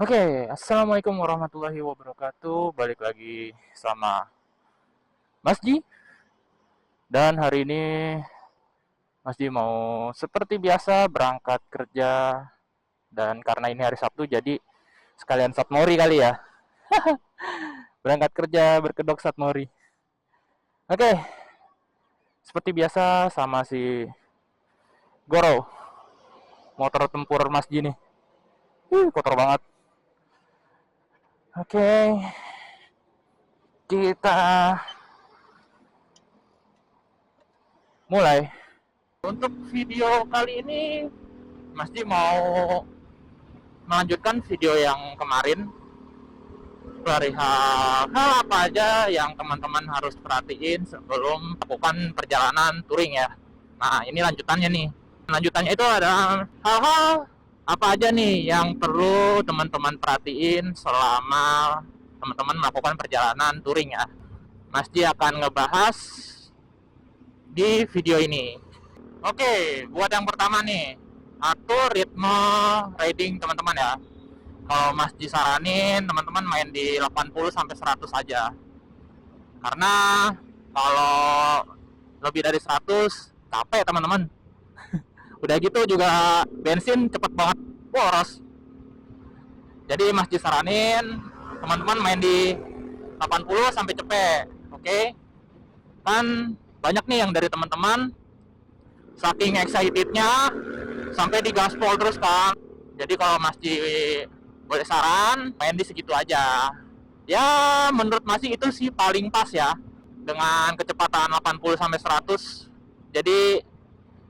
Oke, assalamualaikum warahmatullahi wabarakatuh. Balik lagi sama Mas Ji. Dan hari ini Mas Ji mau seperti biasa berangkat kerja. Dan karena ini hari Sabtu, jadi sekalian Satmori kali ya. Berangkat kerja berkedok Satmori. Oke, seperti biasa sama si Goro, motor tempur Mas Ji nih. Kotor banget. Oke, kita mulai. Untuk video kali ini Mas Ji mau melanjutkan video yang kemarin perihal hal apa aja yang teman-teman harus perhatiin sebelum melakukan perjalanan touring ya. Nah, ini lanjutannya nih. Lanjutannya itu ada hal-hal apa aja nih yang perlu teman-teman perhatiin selama teman-teman melakukan perjalanan touring ya. Mas Ji akan ngebahas di video ini. Oke, buat yang pertama nih, atur ritme riding teman-teman ya. Kalau Mas disaranin teman-teman main di 80 sampai 100 aja. Karena kalau lebih dari 100 capek teman-teman. Udah gitu juga bensin cepet banget boros. Jadi Mas disaranin teman-teman main di 80 sampai cepet. Oke? Kan banyak nih yang dari teman-teman saking excitednya sampai di gaspol terus kan. Jadi kalau Mas Ji boleh saran main di segitu aja ya, menurut Mas Ji itu sih paling pas ya, dengan kecepatan 80 sampai 100. Jadi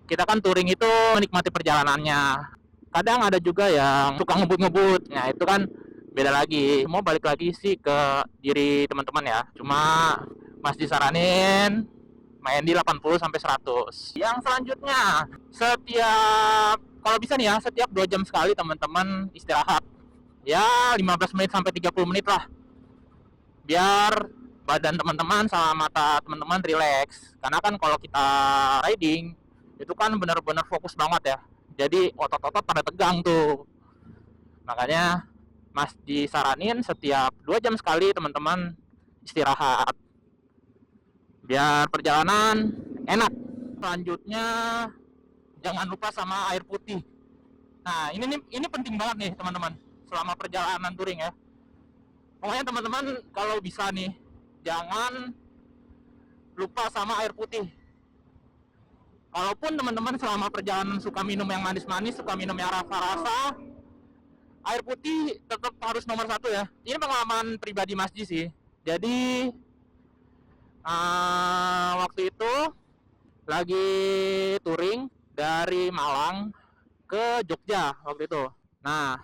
kita kan touring itu menikmati perjalanannya. Kadang ada juga yang suka ngebut-ngebut, nah itu kan beda lagi. Mau balik lagi sih ke diri teman-teman ya. Cuma Mas disaranin main di 80 sampai 100. Yang selanjutnya, setiap kalau bisa nih ya, setiap 2 jam sekali teman-teman istirahat. Ya, 15 menit sampai 30 menit lah. Biar badan teman-teman sama mata teman-teman rileks. Karena kan kalau kita riding itu kan benar-benar fokus banget ya. Jadi otot-otot pada tegang tuh. Makanya Mas disaranin setiap 2 jam sekali teman-teman istirahat biar perjalanan enak. Selanjutnya jangan lupa sama air putih. Nah, ini penting banget nih teman-teman selama perjalanan touring ya. Pokoknya teman-teman kalau bisa nih jangan lupa sama air putih. Kalaupun teman-teman selama perjalanan suka minum yang manis-manis, suka minum yang rasa-rasa, air putih tetap harus nomor satu ya. Ini pengalaman pribadi Mas Ji sih. Jadi waktu itu lagi touring dari Malang ke Jogja waktu itu. Nah,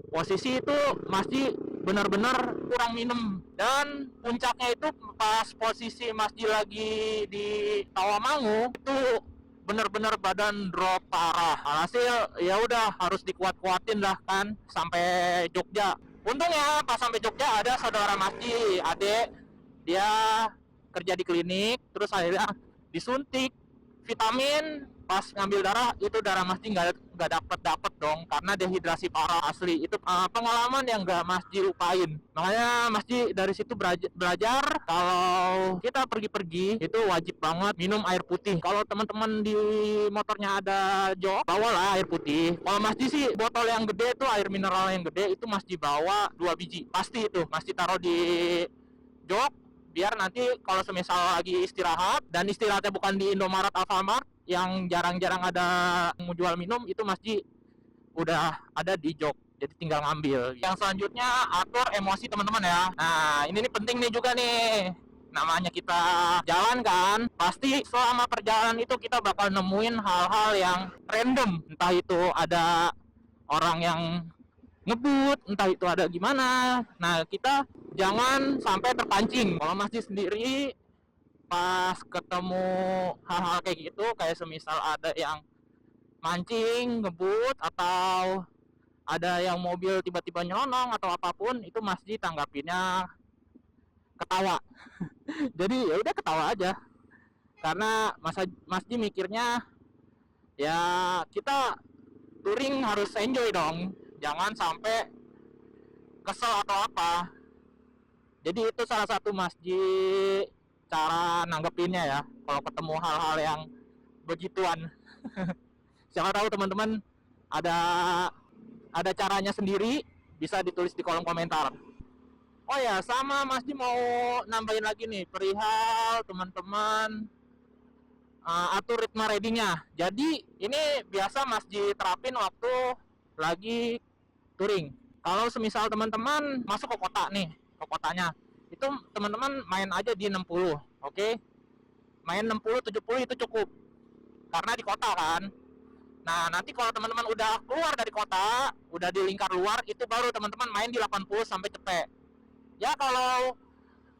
posisi itu masih benar-benar kurang minum, dan puncaknya itu pas posisi Masji lagi di Tawamangu itu benar-benar badan drop parah. Alhasil ya udah harus dikuat-kuatin lah kan sampai Jogja. Untungnya pas sampai Jogja ada saudara Masji, adek, dia kerja di klinik, terus akhirnya disuntik vitamin. Pas ngambil darah itu darah Masji nggak dapet dong, karena dehidrasi parah asli. Itu pengalaman yang nggak Masji lupain. Makanya Masji dari situ belajar kalau kita pergi-pergi itu wajib banget minum air putih. Kalau teman-teman di motornya ada jok, bawalah air putih. Kalau Masji sih botol yang gede tuh, air mineral yang gede itu Masji bawa 2 biji pasti. Itu Masji taruh di jok biar nanti kalau semisal lagi istirahat, dan istirahatnya bukan di Indomaret, Alfamart yang jarang-jarang ada menjual minum, itu Masji udah ada di jok, jadi tinggal ngambil. Yang selanjutnya atur emosi teman-teman ya. Nah, ini nih penting nih juga nih, namanya kita jalan kan, pasti selama perjalanan itu kita bakal nemuin hal-hal yang random. Entah itu ada orang yang ngebut, entah itu ada gimana. Nah, kita jangan sampai terpancing. Kalau Masjid sendiri pas ketemu hal-hal kayak gitu, kayak semisal ada yang mancing, ngebut, atau ada yang mobil tiba-tiba nyelonong atau apapun, itu Masjid tanggapinnya ketawa. Jadi ya udah ketawa aja. Karena Masjid mikirnya ya kita touring harus enjoy dong. Jangan sampai kesel atau apa. Jadi itu salah satu masjid cara nanggepinnya ya kalau ketemu hal-hal yang begituan. Siapa tahu teman-teman ada caranya sendiri, bisa ditulis di kolom komentar. Oh ya, sama masjid mau nambahin lagi nih perihal teman-teman atur ritme ridingnya. Jadi ini biasa masjid terapin waktu lagi touring. Kalau semisal teman-teman masuk ke kota nih, ke kotanya, itu teman-teman main aja di 60, oke? Main 60, 70 itu cukup. Karena di kota kan. Nah, nanti kalau teman-teman udah keluar dari kota, udah di lingkar luar, itu baru teman-teman main di 80 sampai cepet. Ya kalau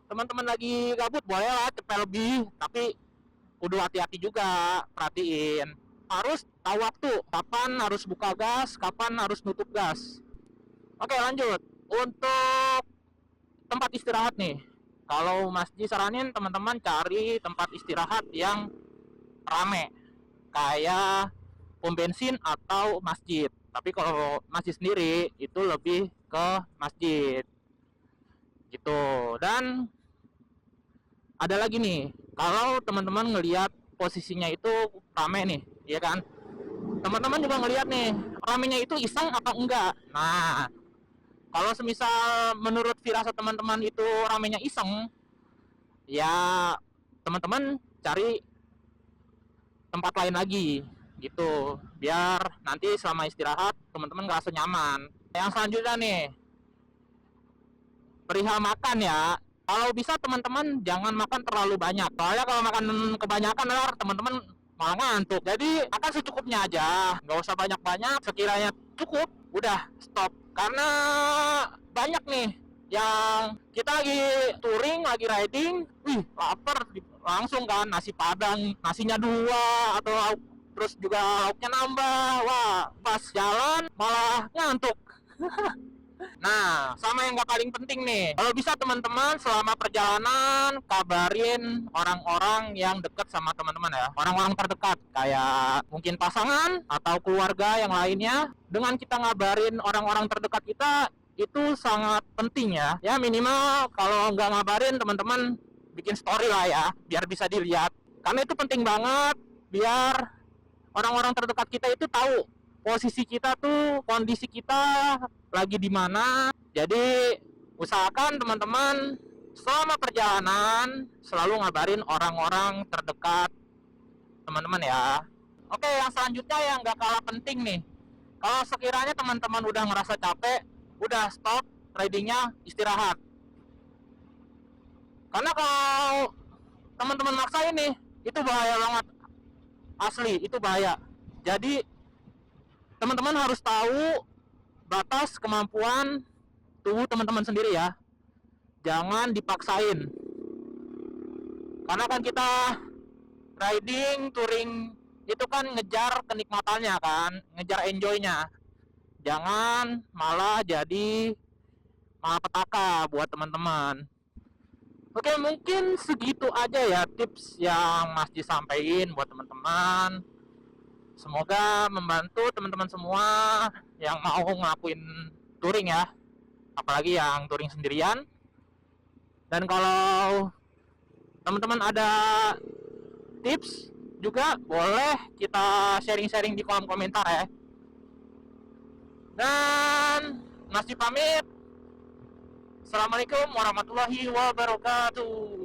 teman-teman lagi gabut boleh lah cepet lebih, tapi kudu hati-hati juga, perhatiin. Harus tahu waktu, kapan harus buka gas, kapan harus nutup gas. Oke, lanjut. Untuk tempat istirahat nih. Kalau masjid saranin teman-teman cari tempat istirahat yang rame. Kayak pom bensin atau masjid. Tapi kalau masjid sendiri itu lebih ke masjid. Gitu. Dan ada lagi nih, kalau teman-teman ngelihat posisinya itu rame nih, ya kan? Teman-teman juga ngelihat nih, ramenya itu iseng apa enggak. Nah, kalau semisal menurut firasat teman-teman itu ramenya iseng, ya teman-teman cari tempat lain lagi gitu, biar nanti selama istirahat teman-teman ngerasa nyaman. Yang selanjutnya nih, perihal makan ya. Kalau bisa teman-teman jangan makan terlalu banyak. Soalnya kalau makan kebanyakan ntar teman-teman malah ngantuk. Jadi makan secukupnya aja, nggak usah banyak-banyak. Sekiranya cukup, udah stop. Karena banyak nih yang kita lagi touring, lagi riding, lapar, langsung kan nasi padang, nasinya 2 atau terus juga lauknya nambah. Wah, pas jalan malah ngantuk. Nah, sama yang gak paling penting nih, kalau bisa teman-teman selama perjalanan kabarin orang-orang yang dekat sama teman-teman ya, orang-orang terdekat kayak mungkin pasangan atau keluarga yang lainnya. Dengan kita ngabarin orang-orang terdekat kita itu sangat penting ya. Ya minimal kalau nggak ngabarin teman-teman bikin story lah ya, biar bisa dilihat. Karena itu penting banget biar orang-orang terdekat kita itu tahu posisi kita tuh, kondisi kita lagi di mana. Jadi usahakan teman-teman selama perjalanan selalu ngabarin orang-orang terdekat teman-teman ya. Oke, yang selanjutnya yang gak kalah penting nih, kalau sekiranya teman-teman udah ngerasa capek, udah stop ridingnya, istirahat. Karena kalau teman-teman maksa ini, itu bahaya banget, asli itu bahaya. Jadi teman-teman harus tahu batas kemampuan tubuh teman-teman sendiri ya. Jangan dipaksain. Karena kan kita riding, touring itu kan ngejar kenikmatannya kan, ngejar enjoynya. Jangan malah jadi malapetaka buat teman-teman. Oke, mungkin segitu aja ya tips yang Mas Ji sampaikan buat teman-teman. Semoga membantu teman-teman semua yang mau ngelakuin touring ya, apalagi yang touring sendirian. Dan kalau teman-teman ada tips juga boleh kita sharing-sharing di kolom komentar ya. Dan Mas Ji pamit. Assalamualaikum warahmatullahi wabarakatuh.